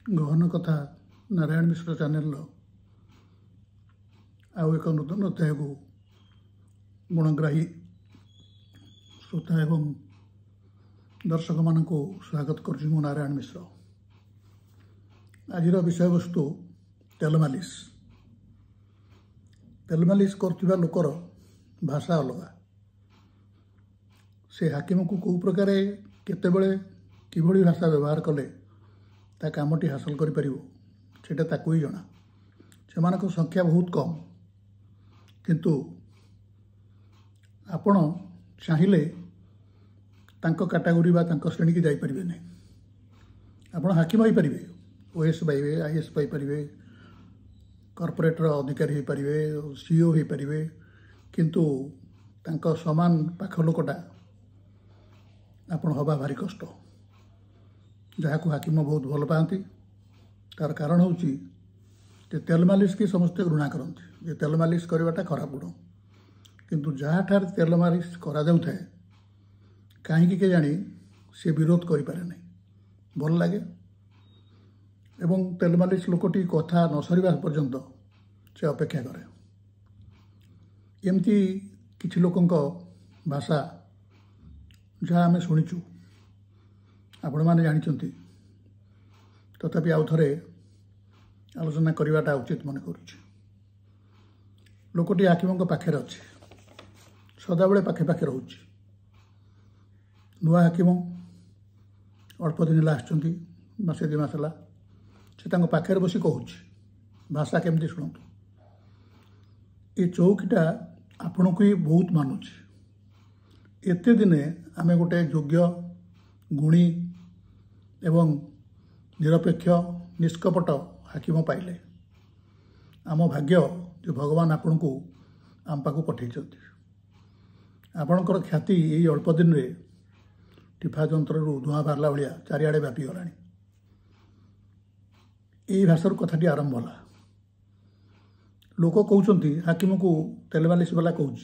गहन कथा नारायण मिश्र चैनल आउ एक नूतन अध्याय को गुणग्राही श्रोता एवं दर्शक मान को स्वागत कर नारायण मिश्र। आज विषय वस्तु तेल मालिश। तेल मालिश कर लोकर भाषा अलग। से हाकिम को कौ प्रकार केतेबेले किभली भाषा व्यवहार कले ता कामटी हासिल कर सेटा ताकू ही जना। से संख्या बहुत कम, किंतु आपण चाहिए तांको कैटेगोरी बा तांको श्रेणी की जाई परिबे नहीं। आपण हाकिम हो पारे, ओएस पाइबे, आईएएस पाइबे, कॉर्पोरेटर अधिकारी हो पारे, सीईओ हो पारे, किंतु तांको समान पाख लोकटा आपण हवा भारी कष्ट। जहाँ को हाकिम बहुत भल पाती तार कारण हूँ तेल मालिश की समस्ते घृणा करते। तेल मालिश करवाटा खराब गुण, किंतु जहाँ ठार तेल मालिश करा जाऊ थाए कहीं के जानी से विरोध करें नहीं, भल लगे। एवं तेल मालिश लोकटी कथा न सरिबा पर्यंत से अपेक्षा करे। एमती किछि लोकंक भाषा जहाँ आम शुणीचु आपण मैंने जानी, तथापि आउ थे आलोचना करवाटा उचित मन कर। लोकटी हाकिम पाखे अच्छे, सदाबले पाखे पाखे रोच। नुआ हाकिम अल्प दिन है मसे दि मास है, से पाखे बस कहूँ भाषा केमती शुणु। ये चौकीटा आपण को ही बहुत मानुची। एते दिने आमे गोटे योग्य गुणी एवं निरपेक्ष निष्कपट हाकिम पाइले। आम भाग्य जो भगवान आपण को आम पाक पठे। आपणकर ख्याति यही अल्प दिन रे टिफा जंत्र धूआं बाहरला भाया चारिआडे व्यापी गला। यही भाषार कथाटी आरंभ होला। लोक कहते हाकिम को तेल मालिश वाला कहूँ।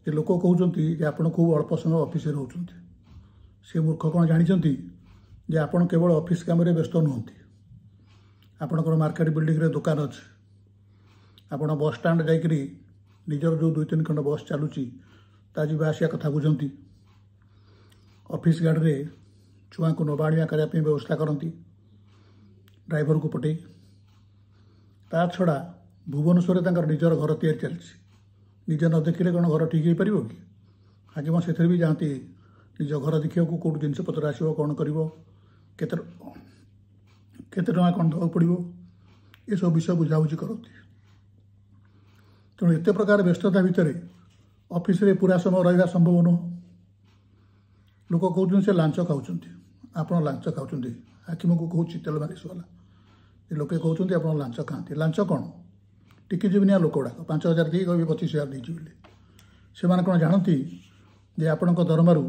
लोक कहते आपड़ खूब अल्प समय ऑफिस रोच। से मूर्ख कौन जानते जे आपण केवल ऑफिस काम व्यस्त नुहति। आपणकर मार्केट बिल्डिंग रे दुकान अच्छे, आपण बस स्टाण्ड जाकरी निजर जो 2-3 खंड बस चलुची ता जी आसिया कथा बुझंती। ऑफिस गाड़ी रे छुआ को नबा आनिया करने व्यवस्था करती ड्राइवर को पटे। ता छड़ा भुवनेश्वर निजर घर तैयारी चलती। निजे न देखिले कौन घर ठीक हो पार कि? हाकिम से भी जाती निज घर देखा कौट जिनस पतर आसो कौन कर केते टका कौन देवाक पड़ो, ये सब विषय बुझाबुझी करती। तेणु एत प्रकार व्यस्तता भितर ऑफिस रे पूरा समय रहा संभव नुह। लोक कहते से लांच खाऊँ, आप लांच खाऊँ। हाकिम को कहूँ तेल मालिश वाला लोके कहते आप लांच खाती। लांच कौन टिकी जीवनिया लोक गुड़ाक 5,000 दी कह 25,000 देती बोली से कौन जानती जे आपण दरमारू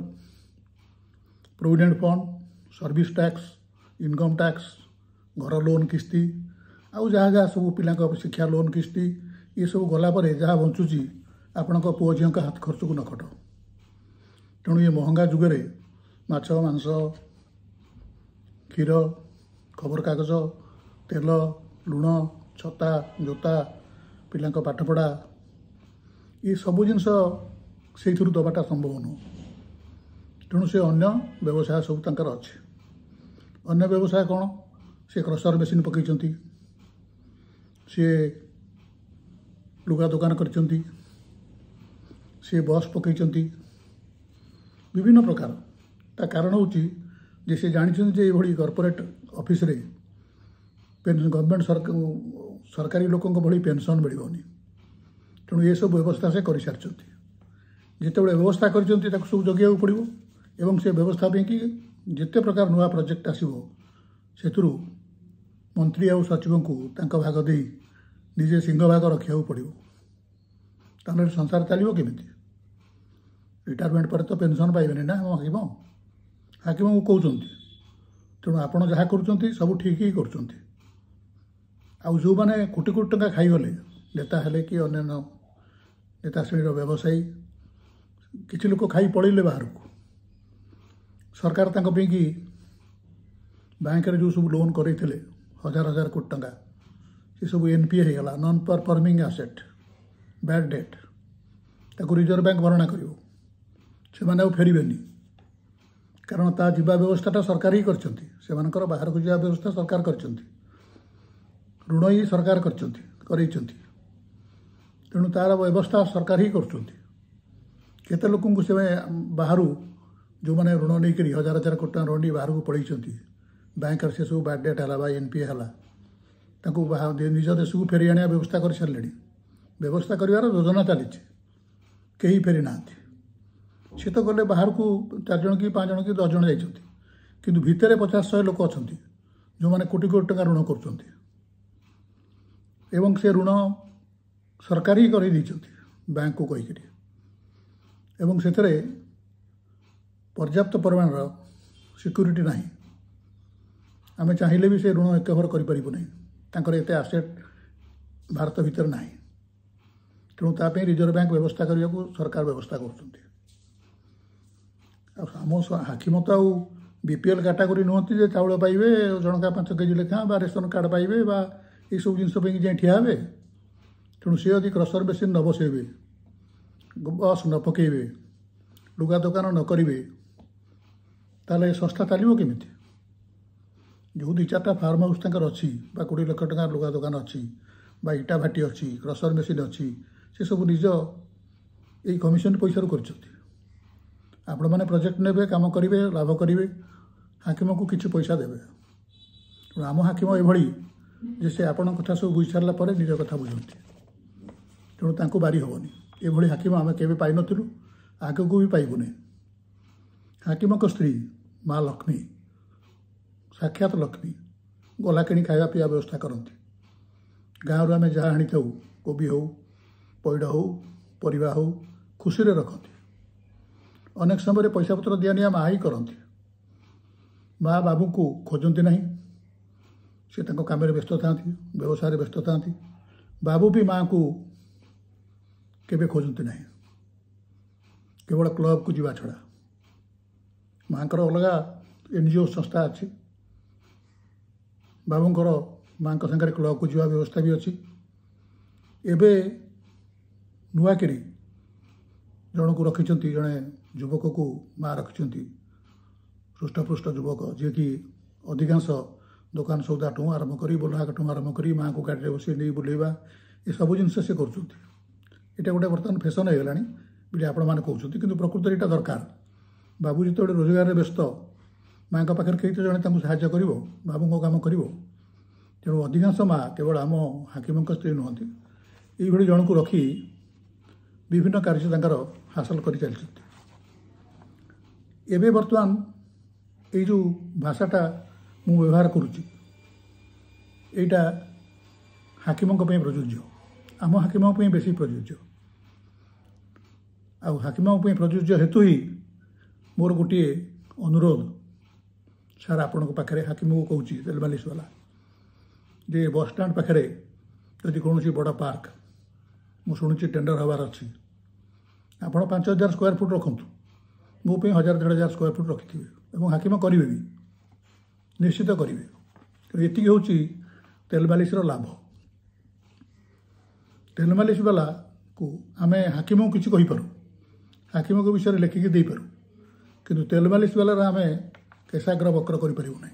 provident fund, service tax, income tax, घर लोन किस्ती आउ जहाँ जहाँ सब पिला शिक्षा लोन किस्ती ये सब गलापर जहाँ बचुची आपण पुओ झील हाथ खर्च को न खट। तेणु ये महंगा जुगे माछ मांस, क्षीर, खबर कागज, तेल, लुण, छता, जोता, पिला पाठपढ़ा ये सबू जिनस से दबाटा संभव नुह। तेणु से अन्य व्यवसाय सब तंकर अच्छे। अन्य व्यवसाय कौन? से क्रसर मेसीन पकई, सी लुगा दुकान कर, बस पकई, विभिन्न प्रकार। ता कारण हूँ से जानते ये कॉर्पोरेट ऑफिस रे गवर्नमेंट सरकारी लोकों भली पेंशन मिलनी। तेणु ये सब व्यवस्था से कर सारी। जितेबाला व्यवस्था कर सब जगिया पड़ो एवं से व्यवस्था कि जिते प्रकार नुआ प्रोजेक्ट आसो से मंत्री और सचिव को भाग दे निजे सिंह भाग रखा पड़ो। ताले संसार चलो केमी? रिटायरमेंट पर तो पेंशन पाइबे ना हाकिम। हाकिम को कहते तेणु आपड़ जहाँ कर सब ठीक ही कर। जो मैंने कोटी कोटी टका खाईगले नेता हेले कि अन्य नेता श्रेणी व्यवसायी किसी लोक खाई पड़े बाहर को सरकार कि बैंक जो सब लोन करते हजार हजार कोटी टंका से सब एनपीए हो गला non performing asset bad debt ताको रिजर्व बैंक भरणा करिवो से माने फेरबेनी कारण ता जीवा व्यवस्थाटा सरकार ही करछंती सेमानकर बाहर को जीवा व्यवस्था सरकार करछंती ऋण ही सरकार करछंती तेणु तार व्यवस्था सरकार ही करछंती केते लोकंकु से बाहर जो मैंने ऋण नहीं हजार हजार कोटी टका ऋण बाहर को पड़े बैंक से सब बैड डेट है एनपीए है निज देश को फेरी आने व्यवस्था कर सारे व्यवस्था कर योजना चली कहीं फेरी ना सी तो गले बाहर को 4 जन कि 5 जन कि 10 जन जाइछंती किंतु भितर 50-100 लोक अच्छा जो मैंने कोटी कोटी टका ऋण कर से ऋण सरकार ही कर बैंक को कहीकि एवं से पर्याप्त परिमाण सिक्यूरीटी ना आम चाहिए भी से ऋण रिकवर कर आसेट भारत भीतर ना तेणु तापे रिजर्व बैंक व्यवस्था करने को सरकार व्यवस्था कर हाकिम तो आउ बीपीएल कैटेगोरी नुहति जे चाउल पाइबे जनका 5 केजी लेखा बा रेशन कार्ड पाइबे बा ये सब जिन जाए ठिया हे तेणु सी यदि क्रसर मेसीन न बसैबे बस न पकेबे लुगा दुकान न करेंगे ताले संस्था चलो केमी जो 2-4टा फार्म हाउस तक अच्छी 20 लाख टका लुगा दुकान अच्छी इटा भाटी अच्छी क्रसर मेसीन अच्छी से सब निज यही कमिशन पैसा कर मैंने प्रोजेक्ट ने काम करेंगे लाभ करेंगे हाकिम को किसी पैसा देवे आम हाकिम ये से आपण कथा सब बुझी सारापर निज कथा बुझती तेणु बारी हेनी ये हाकिम आम के पाई नु आग को भी पाइबुनि हाकिम स्त्री माँ लक्ष्मी साक्षात लक्ष्मी गला कि खावा पीवा व्यवस्था करती गाँव आम जहाँ आनी था कोबी हो पैड हो परिवा हो खुशी रखती अनेक समय पैसा पत्र दिया निया माँ ही करती माँ बाबू को खोजती ना सी काम व्यस्त था व्यवसाय व्यस्त था बाबू भी माँ को केवे खोजती ना केवल क्लब को जीवा छड़ा माँ अलग एनजीओ संस्था अच्छी बाबूंर माँ सागर क्लब को जीवा व्यवस्था भी अच्छी एबे नुआकि जन को रखी जड़े युवक को माँ रखिंट हृष्टपृष्ट युवक जी कि अधिकांश दुकान सौदा ठूँ आरंभ कर बोलहाक ठूँ आरंभ कर माँ को गाड़ी बस नहीं बुलेवा ये सब जिन से कर गोटे बर्तमान फैशन हो गलानी बोली आपण मैंने कहते कि प्रकृत यहाँ दरकार बाबू जो रोजगार व्यस्त माँ पाखे कई तो जड़े साहाय्य कर बाबू काम कर तेणु अधिकांश माँ केवल आम हाकिम स्त्री नुहति ये जन को रखी विभिन्न कार्य हासिल कर चलती एवं बर्तमान ये जो भाषाटा मु व्यवहार करुच्ची यहाँ हाकिम प्रযোज्य आम हाकिम बेसी प्रযোज्य आ हाकिम प्रযোज्य हेतु ही मोर गोटे अनुरोध सार आपण पाखे हाकिम को कहूँ तेल मालिश वाला जे बस स्टाण पाखे जदि कौन बड़ पार्क मु शुणुची टेंडर हबार अच्छी आपण 5000 स्क्वायर फुट रखु मोपाई 1000-1500 स्क्वायर फुट रखिथे और हाकिम करेंगे भी निश्चित करेंगे ये हूँ तेल मालिश लाभ तेल मालिश वाला को आम हाकिम को किसी कहीपर हाकिम के विषय लिखिकी दे पारू कि तेल मालिश वाला आम केशाग्र वक्र करें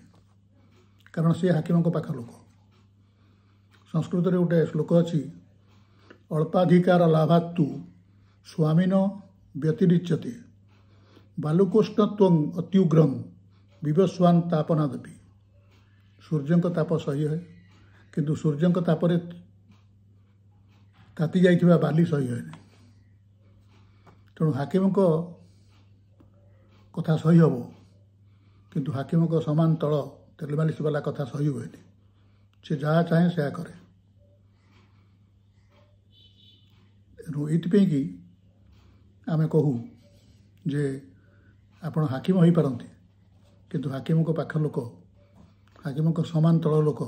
कारण सी हाकिम पाख लोक संस्कृत गोटे श्लोक अच्छी अल्पाधिकार लाभात्तु स्वामीन व्यतिरिच्यते बालुकोष्णत्व अत्युग्रम विवस्वान तापनादपि सूर्य ताप सही है किंतु सूर्य तापर ताती जाइथिबा बाली सही है तेणु हाकिम कथा सही हम किंतु हाकिम समान तल तेल मालिश वाला कथा सही हुए से जहाँ चाहे से करे ये कि आम कहू जे आपण हाकिम हो पारती किंतु हाकिम पाख लोक हाकिम समान तल लोक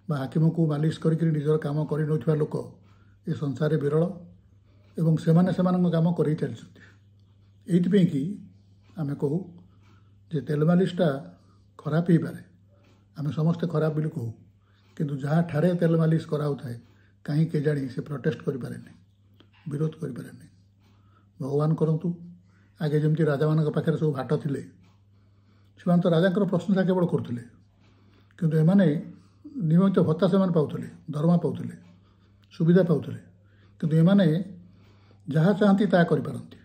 बा हाकिम को मालिश करके निजर काम कर लोक ये संसार विरल एवं सेमाने काम कर चलती ये कि आम कहू जे तेल मालिशटा खराब हो पारे आम समस्ते खराब बोली कहू किंतु जहाँ ठारे तेल मालिश कराउथाए कहीं केजाणी से प्रोटेस्ट करें विरोध करें भगवान करंतु आगे जमती राजा मान पाखे सब भाट थे से तो राजा प्रशंसा केवल करुले किंतु एमाने नियमित भत्ता से पाते दरमा पाते सुविधा पाते किंतु एमाने जहाँ चाहती ता करपारती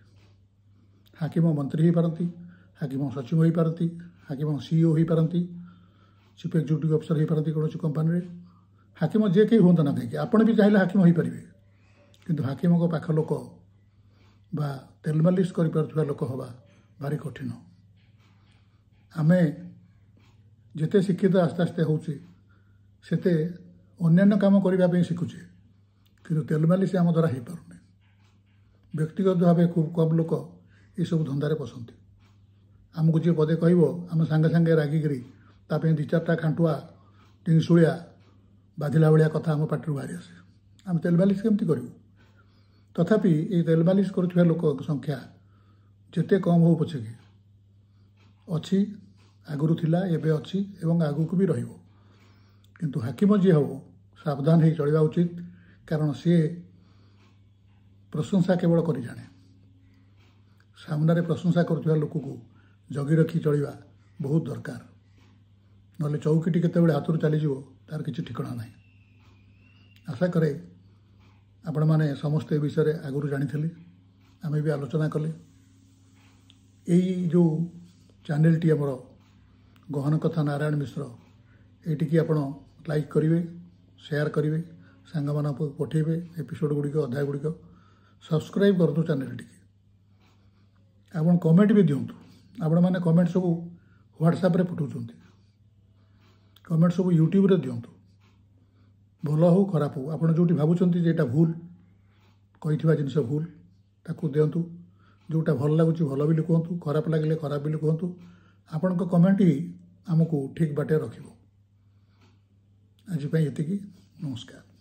हाकिम मंत्री हो पारती हाकिम सचिव हो पारती हाकिम सीईओ हो पारती चीफ एक्जिक्यूटिव अफिसर हो पारती कौन कंपानी हाकिम जे कहीं हूँ ना कहीं आपण भी चाहिए हाकिम हो पारे किंतु हाकिम को पाख लोक बा तेल मालिश कर लोक हवा भारी कठिन आमे जिते शिक्षित आस्ते आस्ते होते अन्य काम करने शिखुचे कि तेल मालिश आम द्वारा हो पार व्यक्तिगत भाव खूब कम लोक ये सब धंदारे पसंद आमको जी पदे कह आम सांगे सांगे रागिकी ताप दी चार्टा खांटुआ टिंगशुलिया बाधिला भाया कथा आम पार्टी बाहरी आसे आम तेल मालिश केमती करूँ तथापि ये तेल मालिश करुवा लोक संख्या जिते कम हो पछे अच्छी आगुरी थिला एबे अच्छी एवं आगू भी रहिबो किंतु हाकिम जी हो सावधान हो चलवा उचित कारण सी प्रशंसा केवल कर जाने सामने प्रशंसा करुवा लोक को जगी रखी चलवा बहुत दरकार ना चौकीटी केतबेले हाथ चलीज तार किसी ठिकाना ना आशा करे आपण मैंने समस्ते विषय आगुरी जानी आम भी आलोचना कले यही जो चैनल टी आमर गहन कथा नारायण मिश्र ये आपण लाइक करेंगे शेयर करेंगे सांग मान पठेबे एपिसोड गुड़िक अध्याय गुड़िक सब्सक्राइब करतु चैनल टी आप कमेंट भी दिंतु आपण मैंने कमेंट सब व्हाट्सएप रे पठाउछन कमेंट सब यूट्यूब रे दिंतु भल हो खराब हो आपड़ जो भावुं जेटा भूल कही जिनस भूल ताकू दिंतु जोटा भल लगुच भल भी कहतु खराब लगे खराब भी कहतु आपण कमेंट ही आमको ठीक बाटे रखिबो आज ये नमस्कार।